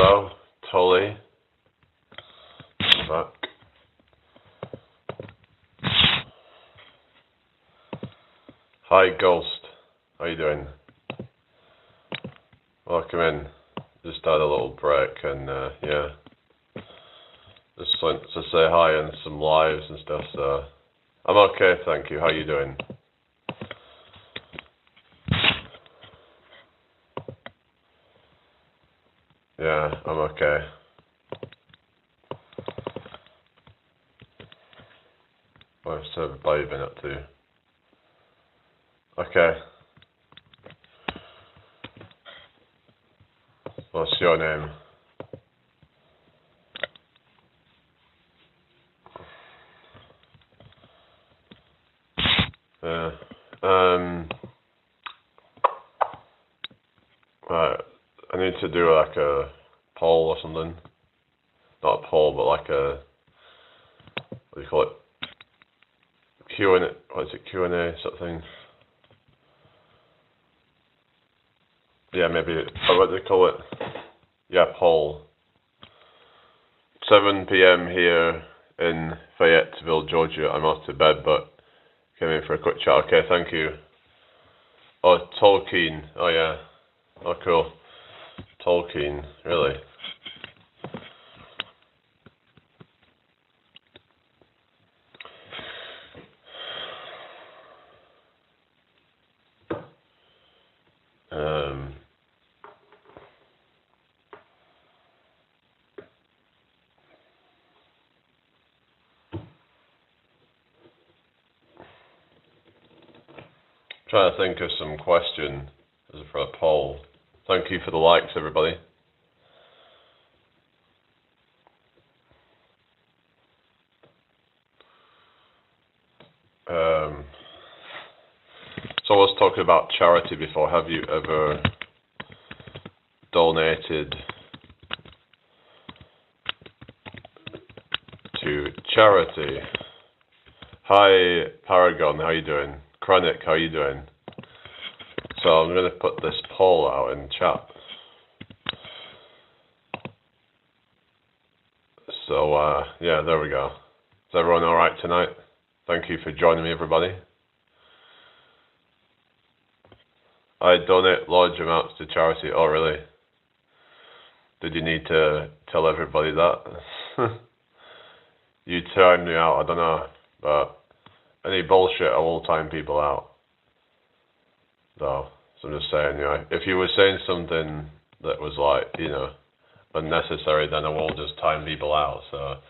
Hello, Tolly. Back. Hi, Ghost. How you doing? Welcome in. Just had a little break and yeah, just went to say hi and some lives and stuff. So I'm okay, thank you. How you doing? Yeah, I'm okay. What's everybody been up to? Okay. What's your name? Yeah. Right. I need to do like a poll or something. Not a poll, but like a, what do you call it? Q&A. What is it? Q&A sort of thing. Yeah, maybe. What do they call it? Yeah, poll. 7 p.m. here in Fayetteville, Georgia. I'm off to bed, but came in for a quick chat. Okay, thank you. Oh, Tolkien. Oh, yeah. Oh, cool. Tolkien. Really? Trying to think of some question for a poll. Thank you for the likes, everybody. So I was talking about charity before. Have you ever donated to charity? Hi, Paragon. How you doing? Chronic. How you doing? So I'm going to put this poll out in chat. So yeah, there we go. Is everyone all right tonight? Thank you for joining me, everybody. I donate large amounts to charity. Oh, really? Did you need to tell everybody that? You timed me out, I don't know. But any bullshit, I will time people out. Though. So I'm just saying, you know, if you were saying something that was like, you know, unnecessary, then I will just time people out, so.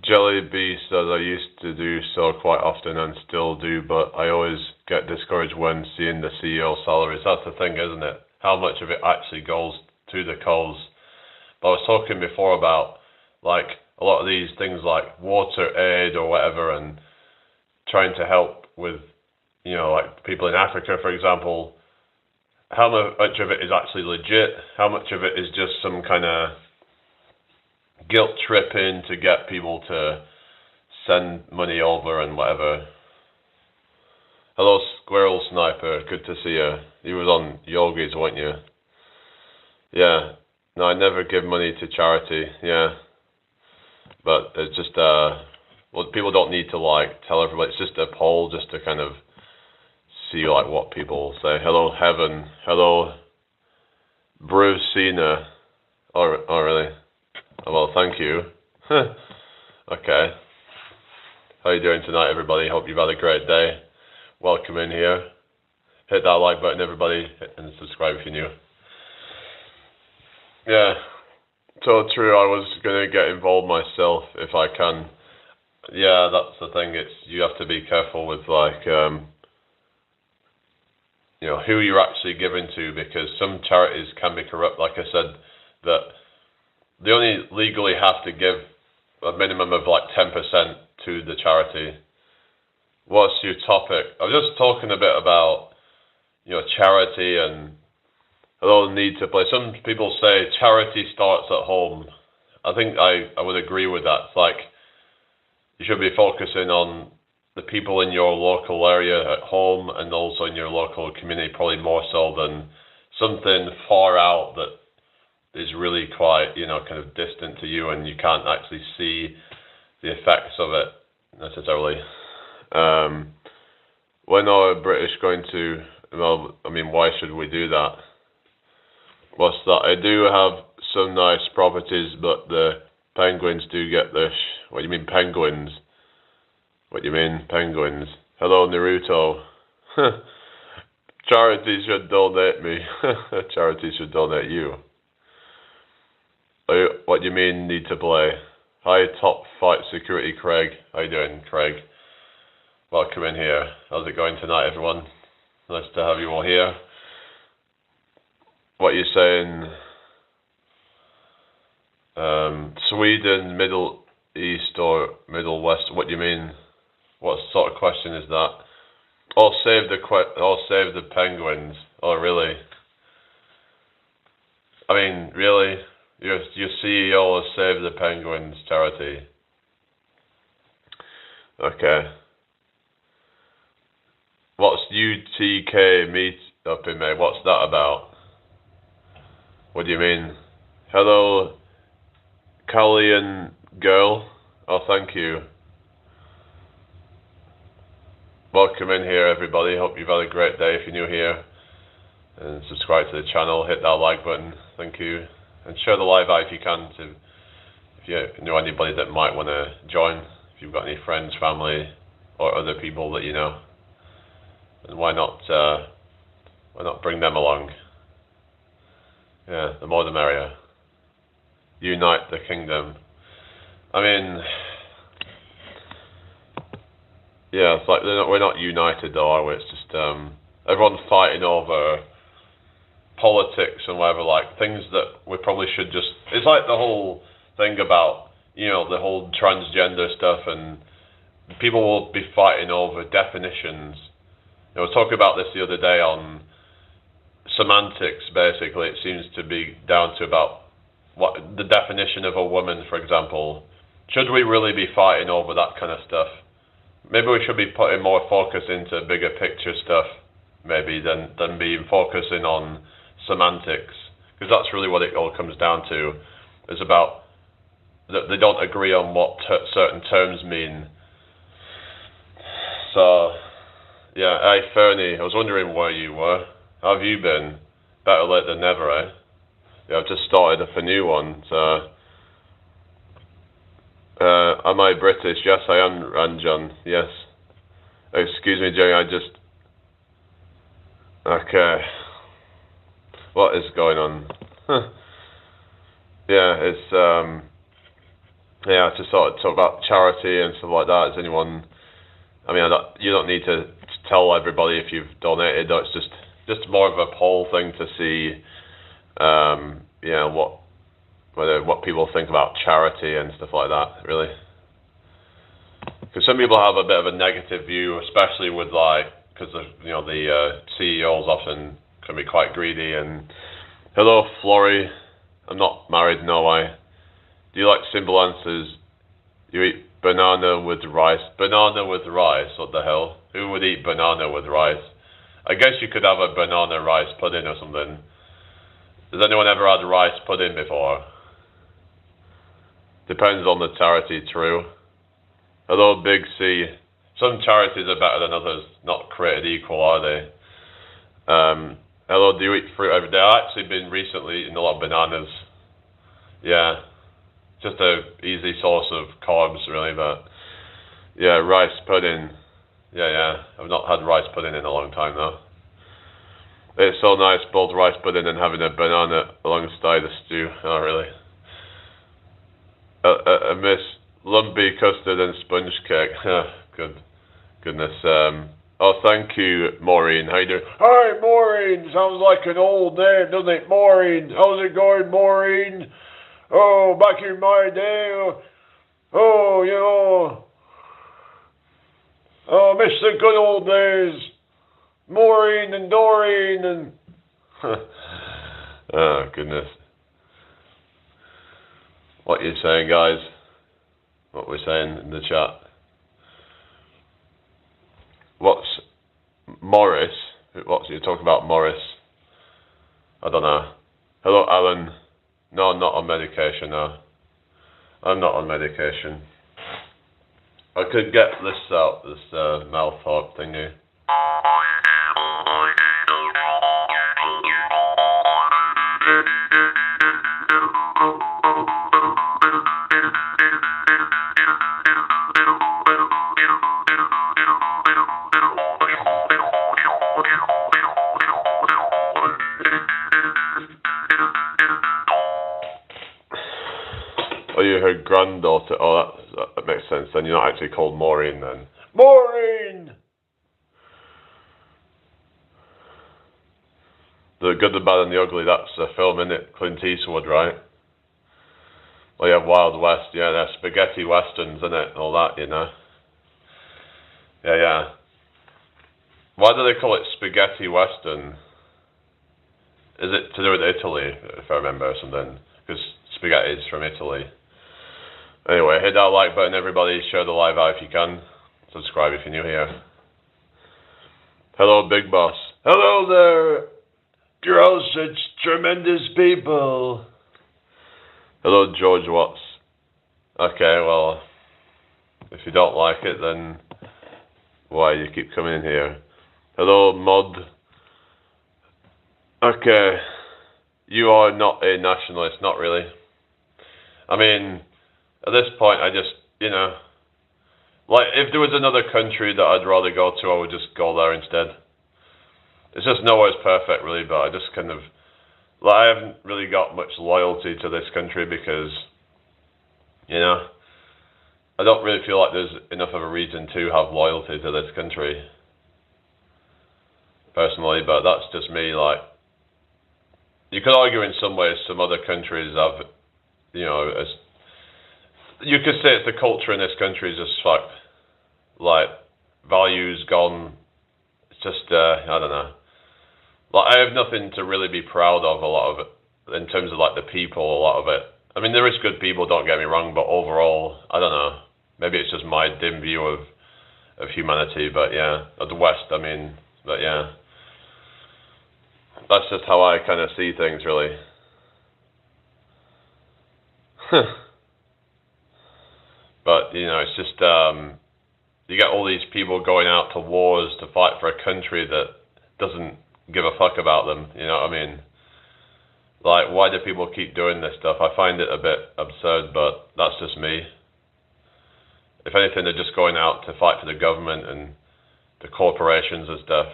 Jelly Bee says I used to do so quite often and still do, but I always get discouraged when seeing the CEO salaries. That's the thing, isn't it? How much of it actually goes to the cause. But I was talking before about like a lot of these things like water aid or whatever, and trying to help with, you know, like people in Africa, for example. How much of it is actually legit? How much of it is just some kind of guilt tripping to get people to send money over and whatever? Hello, Squirrel Sniper. Good to see you. You was on Yogis, weren't you? Yeah. No, I never give money to charity. Yeah. But it's just, well, people don't need to like tell everybody. It's just a poll just to kind of see like what people say. Hello, Heaven. Hello, Bruce Cena. Oh, really? Oh, well, thank you. Okay. How you doing tonight, everybody? Hope you've had a great day. Welcome in here. Hit that like button, everybody, and subscribe if you're new. Yeah. So true. I was gonna get involved myself if I can. Yeah, that's the thing. It's you have to be careful with like you know who you're actually giving to, because some charities can be corrupt. Like I said, that they only legally have to give a minimum of like 10% to the charity. What's your topic? I was just talking a bit about, you know, charity and hello, need to play. Some people say charity starts at home. I think I would agree with that. It's like you should be focusing on the people in your local area at home and also in your local community, probably more so than something far out that is really quite, kind of distant to you and you can't actually see the effects of it necessarily. When are British going to, well, I mean, why should we do that? What's that? I do have some nice properties, but the penguins do get the what do you mean penguins? What do you mean penguins? Hello Naruto. Charity should donate me. Charity should donate you. What do you mean need to play? Hi top fight security Craig. How you doing Craig? Welcome in here. How's it going tonight everyone? Nice to have you all here. What are you saying? Sweden, Middle East or Middle West? What do you mean? What sort of question is that? Oh, save the penguins. Oh, really? I mean, really? Your CEO will save the penguins charity. Okay. What's UTK meet up in May? What's that about? What do you mean? Hello, Callian girl. Oh, thank you. Welcome in here, everybody. Hope you've had a great day if you're new here. And subscribe to the channel. Hit that like button. Thank you. And share the live out if you can. If you know anybody that might want to join. If you've got any friends, family, or other people that you know. And why not bring them along? Yeah, the more the merrier. Unite the kingdom. I mean, yeah, it's like we're not united though, are we? It's just everyone's fighting over politics and whatever, like things that we probably should just. It's like the whole thing about the whole transgender stuff, and people will be fighting over definitions. I was talking about this the other day on semantics. Basically, it seems to be down to about what the definition of a woman, for example. Should we really be fighting over that kind of stuff? Maybe we should be putting more focus into bigger picture stuff, maybe than being focusing on semantics, because that's really what it all comes down to. Is about that they don't agree on what certain terms mean. So. Yeah, hey Fernie, I was wondering where you were. How have you been? Better late than never, eh? Yeah, I've just started up a new one, so... am I British? Yes, I am, Ranjan, yes. Excuse me, Jerry, I just... Okay. What is going on? Yeah, it's, yeah, to sort of talk about charity and stuff like that. Is anyone... I mean, you don't need to tell everybody if you've donated. It's just more of a poll thing to see, what people think about charity and stuff like that. Really, because some people have a bit of a negative view, especially with because the CEOs often can be quite greedy. And hello, Flory. I'm not married, no. Do you like simple answers? You eat banana with rice. Banana with rice? What the hell? Who would eat banana with rice? I guess you could have a banana rice pudding or something. Has anyone ever had rice pudding before? Depends on the charity, true. Hello, Big C. Some charities are better than others. Not created equal, are they? Hello, do you eat fruit every day? I've actually been recently eating a lot of bananas. Yeah. Just a easy source of carbs, really, but yeah, rice pudding. Yeah. I've not had rice pudding in a long time, though. It's so nice, both rice pudding and having a banana alongside the stew. Oh, really? I miss lumpy custard and sponge cake. Goodness. Oh, thank you, Maureen. How you doing? Hi, Maureen. Sounds like an old name, doesn't it? Maureen. How's it going, Maureen? Oh, back in my day, miss the good old days. Maureen and Doreen and... Oh, goodness. What are you saying, guys? What we're saying in the chat? What's Morris? What's you talking about, Morris? I don't know. Hello, Alan. No, I'm not on medication. No, I'm not on medication. I could get this out, this mouth harp thingy. Oh, you're her granddaughter. Oh, that makes sense. Then you're not actually called Maureen then. Maureen! The Good, the Bad and the Ugly, that's a film, isn't it? Clint Eastwood, right? Well, you have Wild West, yeah, they're spaghetti westerns, isn't it? All that, you know. Yeah, yeah. Why do they call it spaghetti western? Is it to do with Italy, if I remember, or something? Because spaghetti is from Italy. Anyway, hit that like button, everybody. Share the live out if you can. Subscribe if you're new here. Hello, Big Boss. Hello there. You're all such tremendous people. Hello, George Watts. Okay, well, if you don't like it, then why you keep coming in here? Hello, Mod. Okay, you are not a nationalist, not really. I mean, at this point, I just, you know, like, if there was another country that I'd rather go to, I would just go there instead. It's just nowhere's perfect, really, but I just kind of, like, I haven't really got much loyalty to this country because, you know, I don't really feel like there's enough of a reason to have loyalty to this country, personally, but that's just me. Like, you could argue in some ways some other countries have, you know, as you could say it's the culture in this country is just fucked. Like, values gone. It's just, I don't know. Like, I have nothing to really be proud of, a lot of it, in terms of, like, the people, a lot of it. I mean, there is good people, don't get me wrong, but overall, I don't know. Maybe it's just my dim view of humanity, but yeah. Of the West, I mean, but yeah. That's just how I kind of see things, really. But, you know, it's just, you get all these people going out to wars to fight for a country that doesn't give a fuck about them, you know what I mean? Like, why do people keep doing this stuff? I find it a bit absurd, but that's just me. If anything, they're just going out to fight for the government and the corporations and stuff.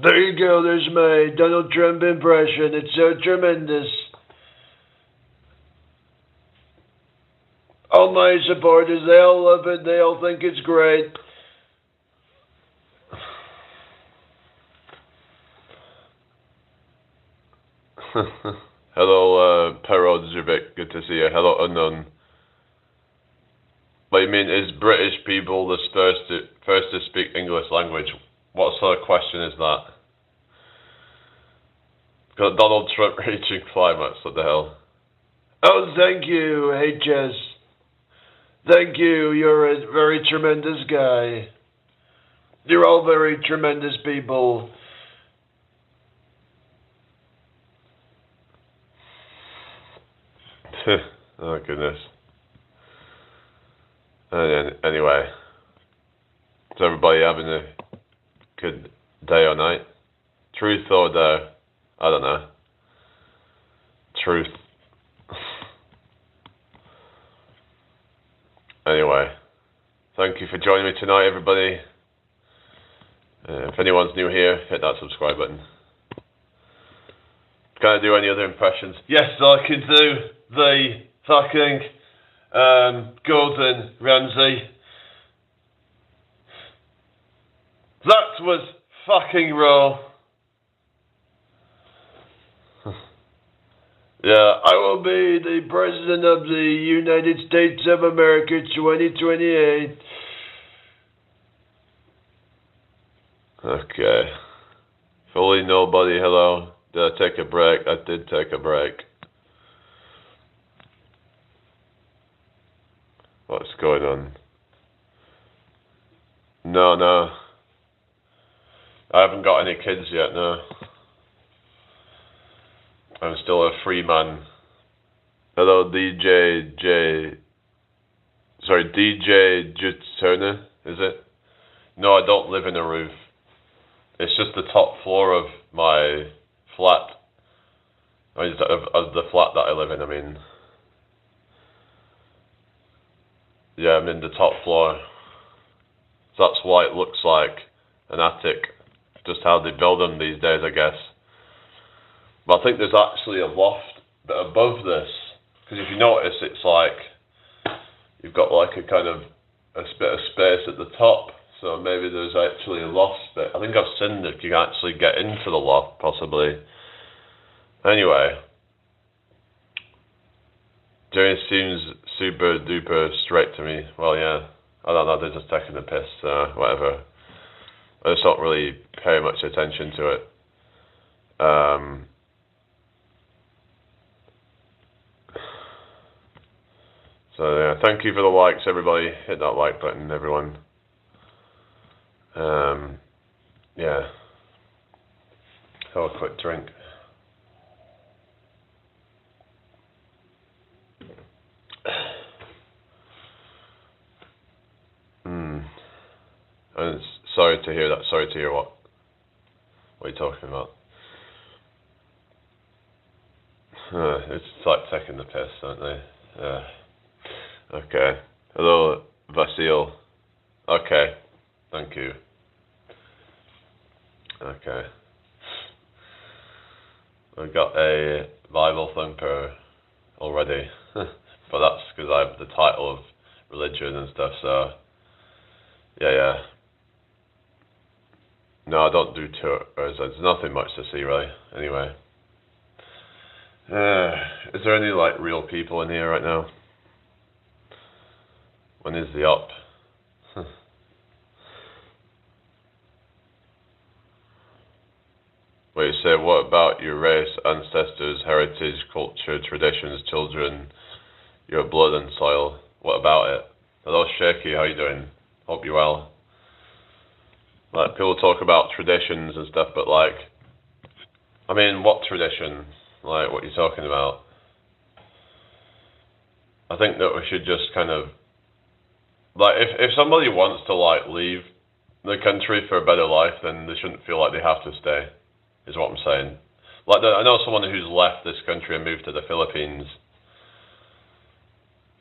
There you go, there's my Donald Trump impression. It's so tremendous. All my supporters, they all love it. They all think it's great. Hello, Perodzovic. Good to see you. Hello, Unknown. What you mean, is British people the first to speak English language? What sort of question is that? Got Donald Trump reaching climax. What the hell? Oh, thank you, HS. Thank you. You're a very tremendous guy. You're all very tremendous people. Oh, goodness. Anyway, is everybody having a good day or night? Truth or dare? I don't know. Truth. Anyway, thank you for joining me tonight, everybody. If anyone's new here, hit that subscribe button. Can I do any other impressions? Yes, I can do the fucking Gordon Ramsay. That was fucking raw. Yeah, I will be the President of the United States of America 2028. Okay. Fully nobody, hello. Did I take a break? I did take a break. What's going on? No. I haven't got any kids yet, no. I'm still a free man. Hello, DJ Jutona, is it? No, I don't live in a roof. It's just the top floor of my flat. I mean, of the flat that I live in, I mean. Yeah, I'm in the top floor. So that's why it looks like an attic. Just how they build them these days, I guess. But I think there's actually a loft above this. Because if you notice, it's like you've got like a kind of a bit of space at the top. So maybe there's actually a loft bit. I think I've seen that you can actually get into the loft, possibly. Anyway. James seems super duper straight to me. Well, yeah. I don't know, they're just taking the piss, whatever. I just don't really pay much attention to it. So yeah, thank you for the likes, everybody. Hit that like button, everyone. Yeah. Have a quick drink. And sorry to hear that. Sorry to hear what? What are you talking about? It's like taking the piss, aren't they? Okay. Hello, Vasil. Okay. Thank you. Okay. I've got a Bible thumper already. But that's because I have the title of religion and stuff, so... Yeah. No, I don't do tours. There's nothing much to see, really. Anyway. Is there any, like, real people in here right now? When is the up? Wait, you say, what about your race, ancestors, heritage, culture, traditions, children, your blood and soil? What about it? Hello, Shaky, how you doing? Hope you're well. Like, people talk about traditions and stuff, but like, I mean, what tradition? Like, what are you talking about? I think that we should just kind of, like, if somebody wants to, like, leave the country for a better life, then they shouldn't feel like they have to stay, is what I'm saying. Like, I know someone who's left this country and moved to the Philippines.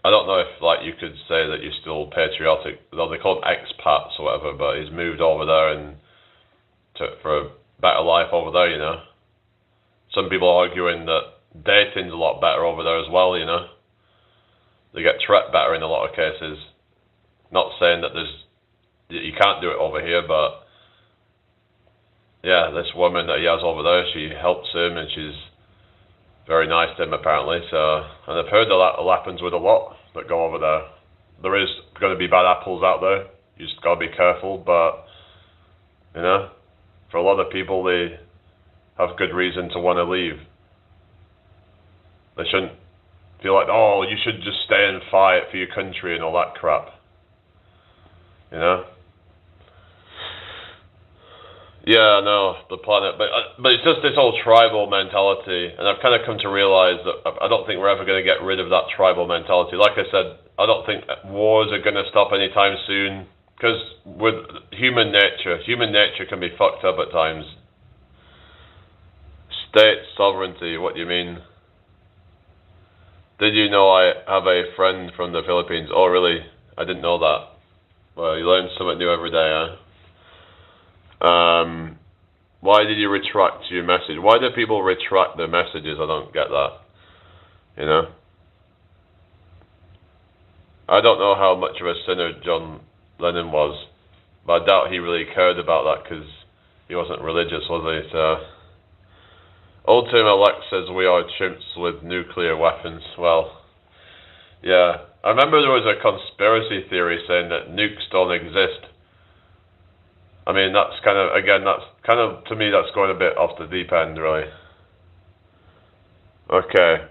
I don't know if, like, you could say that you're still patriotic, though they call them expats or whatever, but he's moved over there and for a better life over there, you know. Some people are arguing that dating's a lot better over there as well, you know. They get treated better in a lot of cases. Not saying that you can't do it over here, but yeah, this woman that he has over there, she helps him and she's very nice to him apparently. So, and I've heard that happens with a lot that go over there. There is going to be bad apples out there. You just got to be careful, but you know, for a lot of people, they have good reason to want to leave. They shouldn't feel like, oh, you should just stay and fight for your country and all that crap. You know? Yeah, I know, the planet, but it's just this whole tribal mentality, and I've kind of come to realize that I don't think we're ever going to get rid of that tribal mentality. Like I said, I don't think wars are going to stop anytime soon, because with human nature can be fucked up at times. State sovereignty, what do you mean? Did you know I have a friend from the Philippines? Oh, really? I didn't know that. Well, you learn something new every day, huh? Why did you retract your message? Why do people retract their messages? I don't get that. You know? I don't know how much of a sinner John Lennon was, but I doubt he really cared about that because he wasn't religious, was he? So, Old Tim Alex says we are chimps with nuclear weapons. Well, yeah. I remember there was a conspiracy theory saying that nukes don't exist. I mean, that's kind of, again, that's kind of, to me, that's going a bit off the deep end, really. Okay.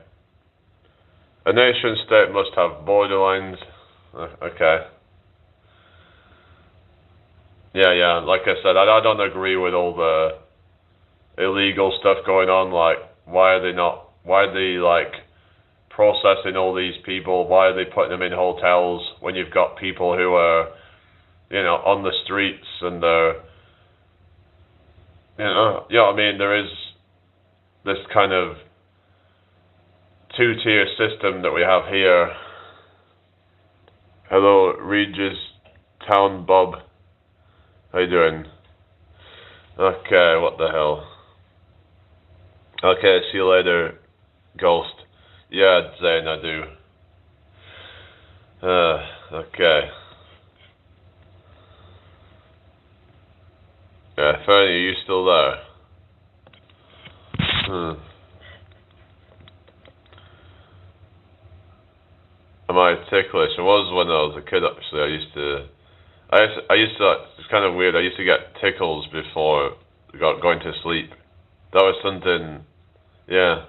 A nation state must have borderlines. Okay. Yeah. Like I said, I don't agree with all the illegal stuff going on. Like, why are they not? Why are they like processing all these people? Why are they putting them in hotels when you've got people who are, on the streets and they're, what I mean? There is this kind of two-tier system that we have here. Hello, Regis Town Bob. How you doing? Okay, what the hell? Okay, see you later, Ghost. Yeah, Zane, I do. Okay. Yeah, Fernie, are you still there? Am I ticklish? I was when I was a kid, actually. It's kind of weird, I used to get tickles before going to sleep. That was something, yeah.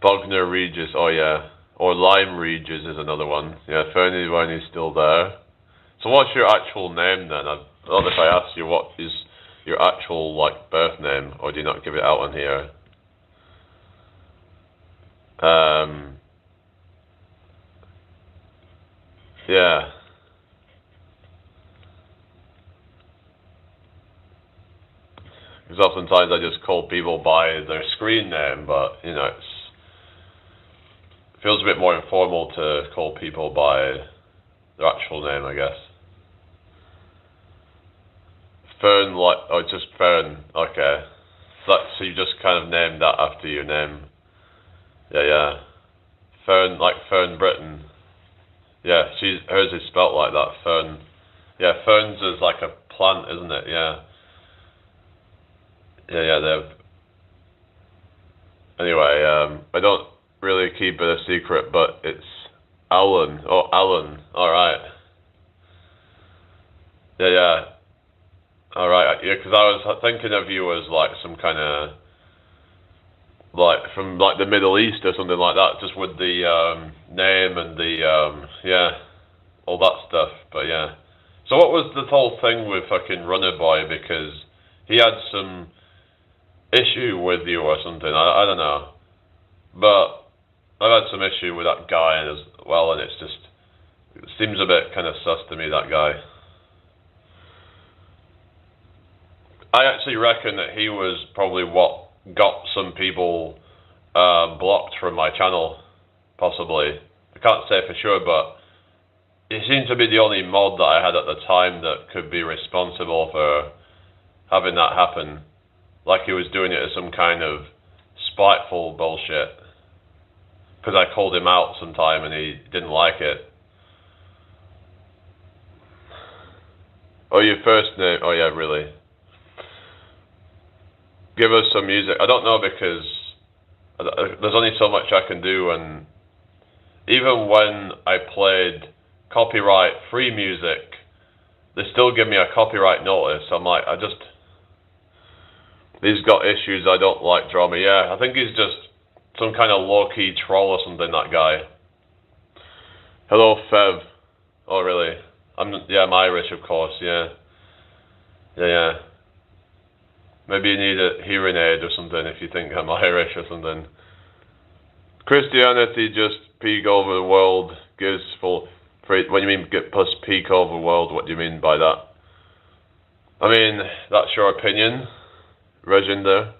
Bogner Regis, oh yeah. Or Lime Regis is another one. Yeah, Fernie Viney's still there. So what's your actual name then? I don't know if I asked you what is your actual, birth name, or do you not give it out on here? Yeah. Because oftentimes I just call people by their screen name, but, it feels a bit more informal to call people by their actual name, I guess. Fern, just Fern, okay. So you just kind of named that after your name. Yeah. Fern, like Fern Britton. Yeah, hers is spelt like that, Fern. Yeah, ferns is like a plant, isn't it? Yeah. Yeah, anyway, I don't really keep it a secret, but it's Alan. Oh, Alan. Alright. Yeah. Alright, yeah, because I was thinking of you as some kind of, from the Middle East or something like that, just with the name and the, all that stuff, but yeah. So what was the whole thing with fucking Runner Boy? Because he had some issue with you or something, I don't know. But I've had some issue with that guy as well, and it seems a bit kind of sus to me, that guy. I actually reckon that he was probably what got some people blocked from my channel, possibly. I can't say for sure, but he seemed to be the only mod that I had at the time that could be responsible for having that happen. Like he was doing it as some kind of spiteful bullshit. Because I called him out sometime and he didn't like it. Oh, your first name? Oh yeah, really? Give us some music. I don't know, because there's only so much I can do, and even when I played copyright-free music, they still give me a copyright notice. I'm like, he's got issues, I don't like drama. Yeah, I think he's just some kind of low-key troll or something, that guy. Hello, Fev. Oh, really? I'm Irish, of course, yeah. Yeah. Maybe you need a hearing aid or something if you think I'm Irish or something. Christianity just peak over the world, gives full... What do you mean, plus peak over the world? What do you mean by that? I mean, that's your opinion, Reginder.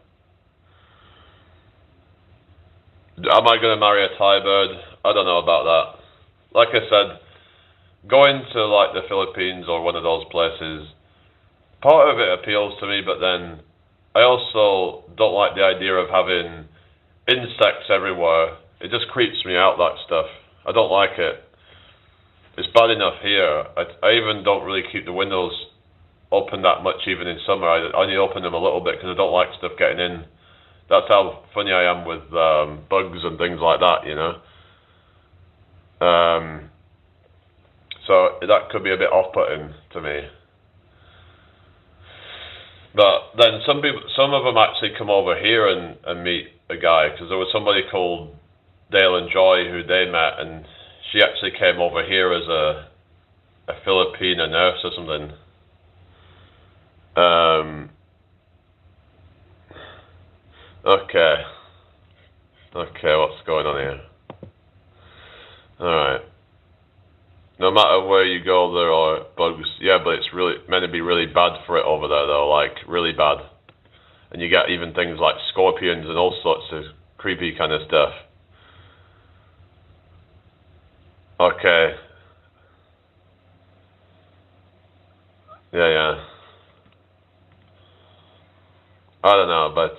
Am I going to marry a Thai bird? I don't know about that. Like I said, going to the Philippines or one of those places, part of it appeals to me, but then I also don't like the idea of having insects everywhere. It just creeps me out, that stuff. I don't like it. It's bad enough here. I even don't really keep the windows open that much, even in summer. I only open them a little bit because I don't like stuff getting in. That's how funny I am with bugs and things like that, So that could be a bit off-putting to me. But then some of them actually come over here and meet a guy, because there was somebody called Dale and Joy who they met, and she actually came over here as a a Filipino nurse or something. Okay, what's going on here? Alright. No matter where you go, there are bugs. Yeah, but it's really meant to be really bad for it over there, though. Like, really bad. And you get even things like scorpions and all sorts of creepy kind of stuff. Okay. Yeah. I don't know, but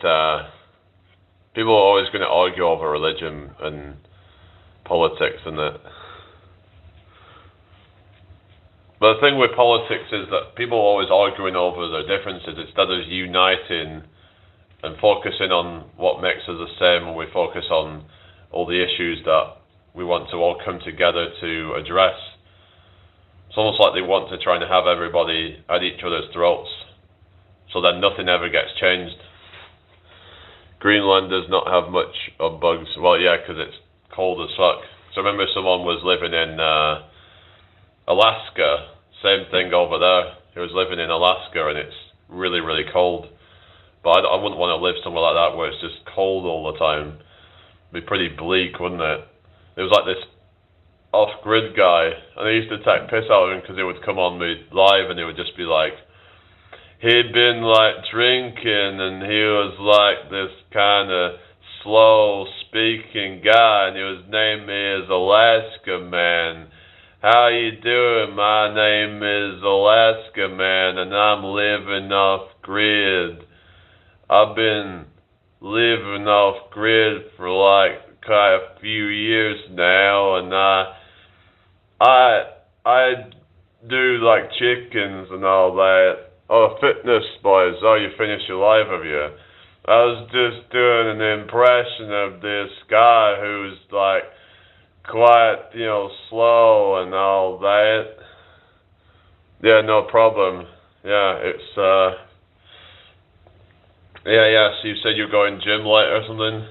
people are always going to argue over religion and politics and that. But the thing with politics is that people are always arguing over their differences instead of uniting and focusing on what makes us the same, and we focus on all the issues that we want to all come together to address. It's almost like they want to try and have everybody at each other's throats, so that nothing ever gets changed. Greenland does not have much of bugs. Well, yeah, because it's cold as fuck. So I remember someone was living in Alaska. Same thing over there. He was living in Alaska, and it's really, really cold. But I wouldn't want to live somewhere like that where it's just cold all the time. It'd be pretty bleak, wouldn't it? It was like this off-grid guy, and I used to take piss out of him because he would come on me live, and he would just be like, he'd been like drinking, and he was like this kind of slow-speaking guy, and he was named me as Alaska Man. How you doing? My name is Alaska Man, and I'm living off-grid. I've been living off-grid for like quite a few years now, and I do like chickens and all that. Oh, fitness boys. Oh, you finished your live, have you? I was just doing an impression of this guy who's like quite, slow and all that. Yeah, no problem. Yeah, it's yeah. So you said you're going gym later or something?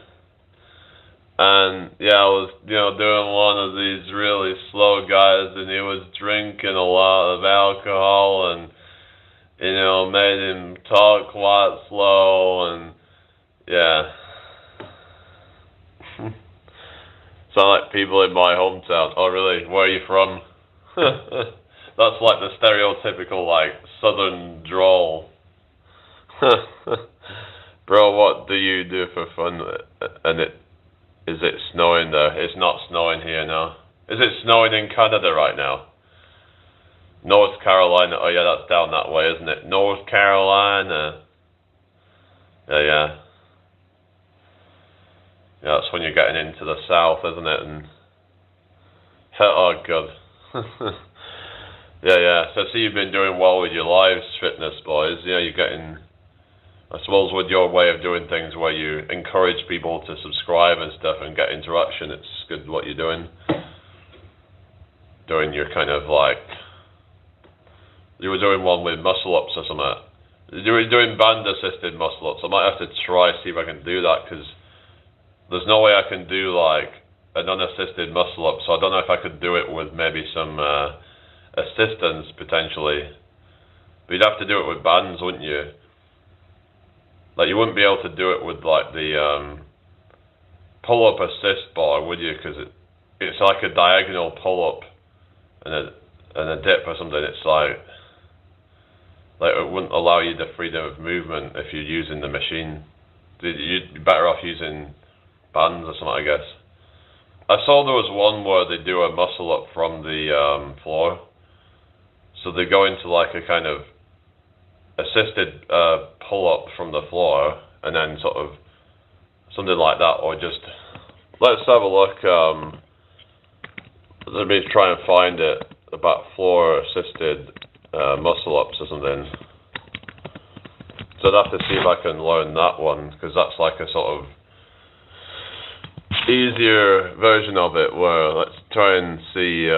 And yeah, I was, doing one of these really slow guys, and he was drinking a lot of alcohol, and made him talk quite slow, and yeah. Sound like people in my hometown. Oh, really? Where are you from? That's like the stereotypical, like, southern drawl. Bro, what do you do for fun? And is it snowing there? It's not snowing here now. Is it snowing in Canada right now? North Carolina. Oh yeah, that's down that way, isn't it? North Carolina. Yeah. Yeah, that's when you're getting into the south, isn't it? And oh god. Yeah. So I see you've been doing well with your lives, fitness boys. Yeah, you're getting, I suppose, with your way of doing things where you encourage people to subscribe and stuff and get interaction, it's good what you're doing. Doing your kind of like, you were doing one with muscle ups or something. You were doing band assisted muscle ups. I might have to try see if I can do that, because there's no way I can do like an unassisted muscle up. So I don't know if I could do it with maybe some assistance potentially. But you'd have to do it with bands, wouldn't you? Like, you wouldn't be able to do it with like the pull-up assist bar, would you? Because it's like a diagonal pull-up and a dip or something. It's like it wouldn't allow you the freedom of movement if you're using the machine. You'd be better off using bands or something, I guess. I saw there was one where they do a muscle up from the floor. So they go into like a kind of assisted pull-up from the floor, and then sort of something like that, or just, let's have a look, let me try and find it, about floor-assisted muscle-ups or something. So I'd have to see if I can learn that one, because that's like a sort of easier version of it, where let's try and see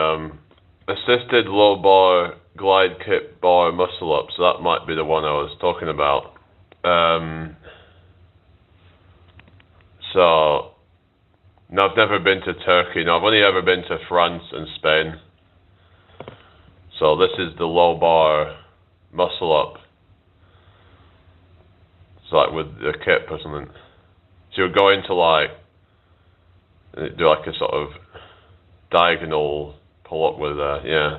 assisted low bar glide kit bar muscle up. So that might be the one I was talking about. So no, I've never been to Turkey. No, I've only ever been to France and Spain. So this is the low bar muscle up. It's like with the kip or something. So you'll go into like, do like a sort of diagonal pull up with yeah.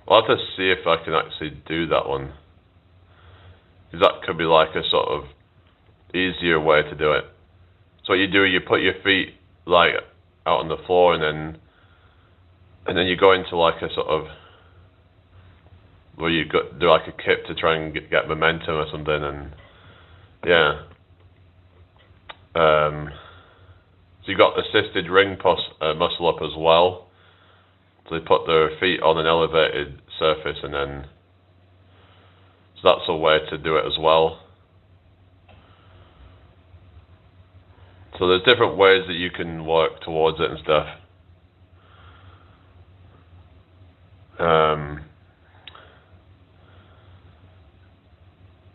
I'll have to see if I can actually do that one. Because that could be like a sort of easier way to do it. So what you do, you put your feet like out on the floor, and then you go into like a sort of, where you do like a kip to try and get momentum or something, and yeah. So you got assisted ring muscle up as well. So they put their feet on an elevated surface, and then so that's a way to do it as well. So there's different ways that you can work towards it and stuff.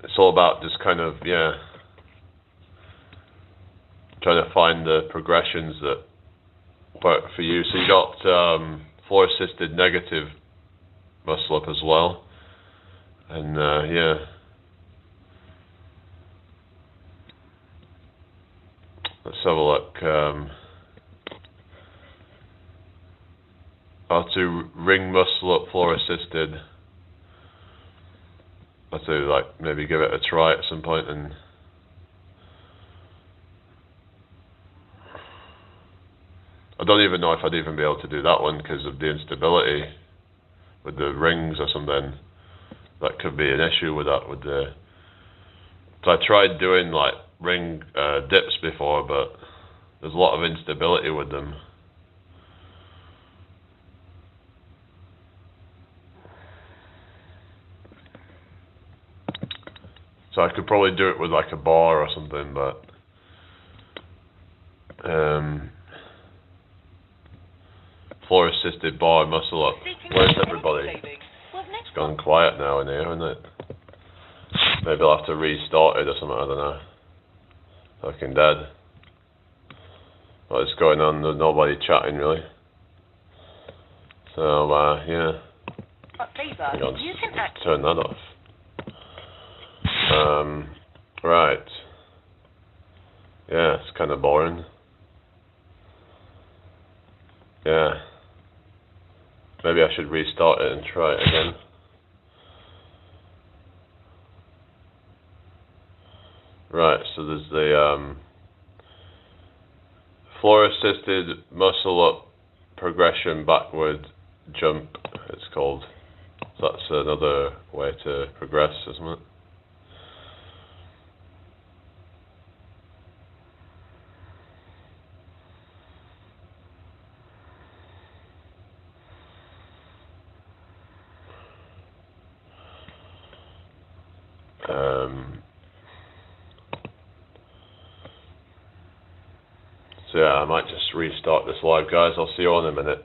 It's all about just kind of, yeah, trying to find the progressions that work for you. So you got floor assisted negative muscle up as well, and yeah. Let's have a look. How to ring muscle up floor assisted. I'll have to like maybe give it a try at some point, and I don't even know if I'd even be able to do that one because of the instability with the rings or something. That could be an issue with that. So I tried doing like ring dips before, but there's a lot of instability with them. So I could probably do it with like a bar or something, but floor assisted bar muscle up. Where's everybody? It's gone quiet now in here, isn't it? Maybe I'll have to restart it or something, I don't know. Fucking dead. What is going on? There's nobody chatting really. So yeah. Hang on, let's turn that off. Right. Yeah, it's kind of boring. Yeah. Maybe I should restart it and try it again. Right, so there's the floor assisted muscle up progression backward jump, it's called. So that's another way to progress, isn't it? So yeah, I might just restart this live, guys. I'll see you all in a minute.